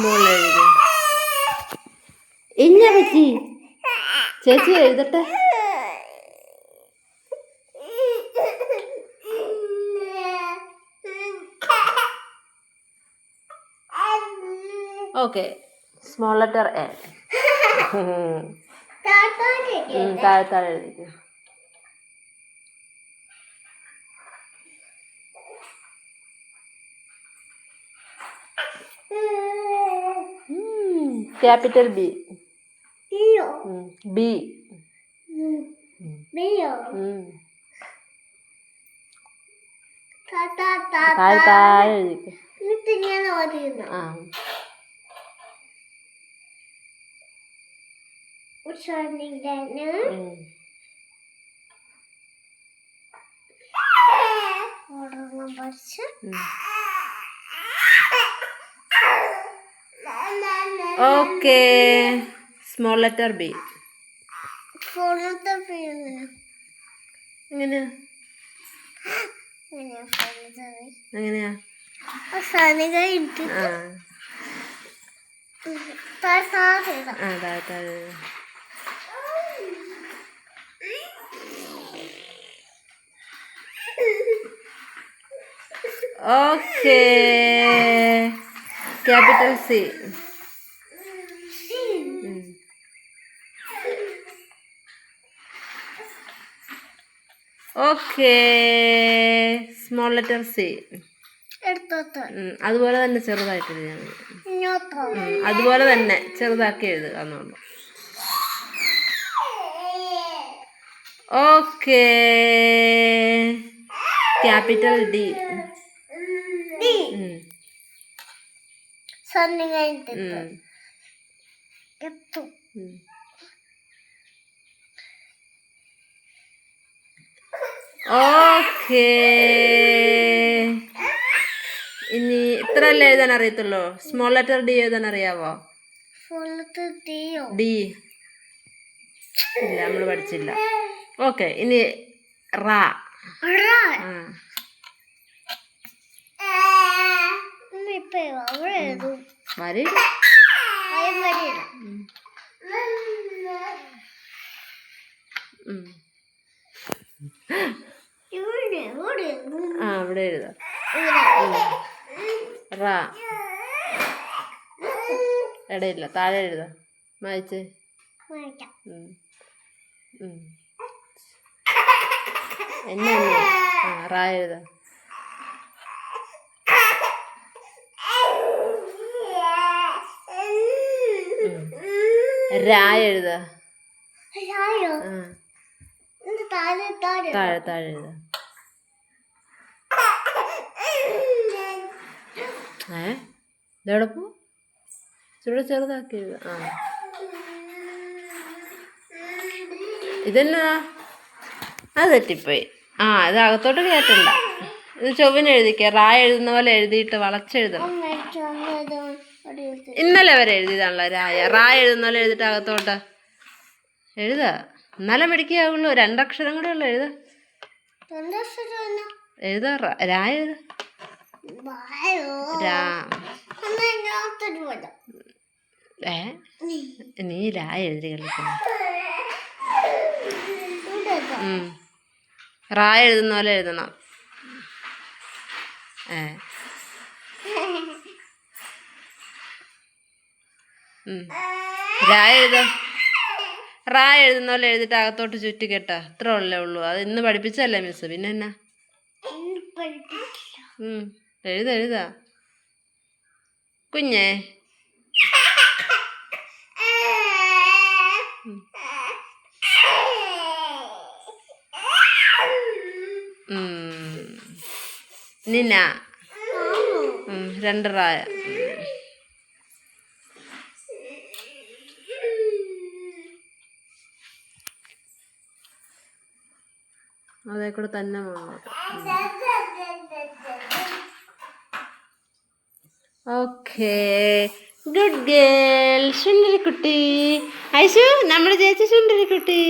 മോളിൽ എഴുതി. ഇഞ്ഞ പറ്റി ചേച്ചി എഴുതട്ടെ. Okay, small letter A. താഴെ എഴുതിക്കും. Capital B. ബി. താഴെ എഴുതിക്കും. Okay, small letter B. എങ്ങനെയാ? Okay, capital C. Okay, small letter C. അതുപോലെ തന്നെ ചെറുതായിട്ട് എഴുതാൻ. അതുപോലെ തന്നെ ചെറുതാക്കി എഴുതുക എന്നുള്ളു. Okay, capital D. ഓക്കെ, ഇനി ഇത്രല്ലേ എഴുതാൻ അറിയത്തുള്ളൂ. സ്മോൾ ലെറ്റർ ഡി എഴുതാൻ അറിയാവോ? ഡി ഇല്ല, നമ്മൾ പഠിച്ചില്ല. ഓക്കെ, ഇനി റാ. ഇവിടെ എഴുതാം. റാ ഇടയില്ല, താഴെ എഴുതാം. വായിച്ചേ. എന്നെ റാ എഴുതാം. രാ എഴുതാ. താഴെ എഴുതാ. ഇതെവിടെ പോ? ചെറുതാക്കി എഴുതാ. ഇതെന്നാ? അത് തെറ്റിപ്പോയി. ഇത് അകത്തോട്ട് കയറ്റണ്ട. ഇത് ചൊവ്വിന് എഴുതിക്ക. റാ എഴുതുന്ന പോലെ എഴുതിയിട്ട് വളച്ചെഴുതണം. ഇന്നലെ വരെ എഴുതിയതാണല്ലോ രായ. റാ എഴുതുന്ന പോലെ എഴുതിയിട്ട് അകത്തോട്ട് എഴുതാ. എന്നാലേ പഠിക്കാവുള്ളൂ. 2 അക്ഷരം കൂടെ ഉള്ളു. എഴുതാ. രാ എഴുതാ. നീ രാ എഴുതി കളിക്കുന്നു. റാ എഴുതുന്ന പോലെ എഴുതണം. രാ എഴുതാ. റാ എഴുതുന്ന പോലെ എഴുതിട്ട് അകത്തോട്ട് ചുറ്റി കെട്ട. അത്ര ഉള്ളൂ. അത് ഇന്ന് പഠിപ്പിച്ചല്ലേ മിസ്. പിന്നെ എന്നാ? എഴുതാ കുഞ്ഞേ. നിന 2 റായ. അതേ കൂടെ തന്നെ വേണം. Okay, good girl. സുന്ദരി കുട്ടി. ഐശു നമ്മുടെ ചേച്ചി ചുണ്ടരി കുട്ടി.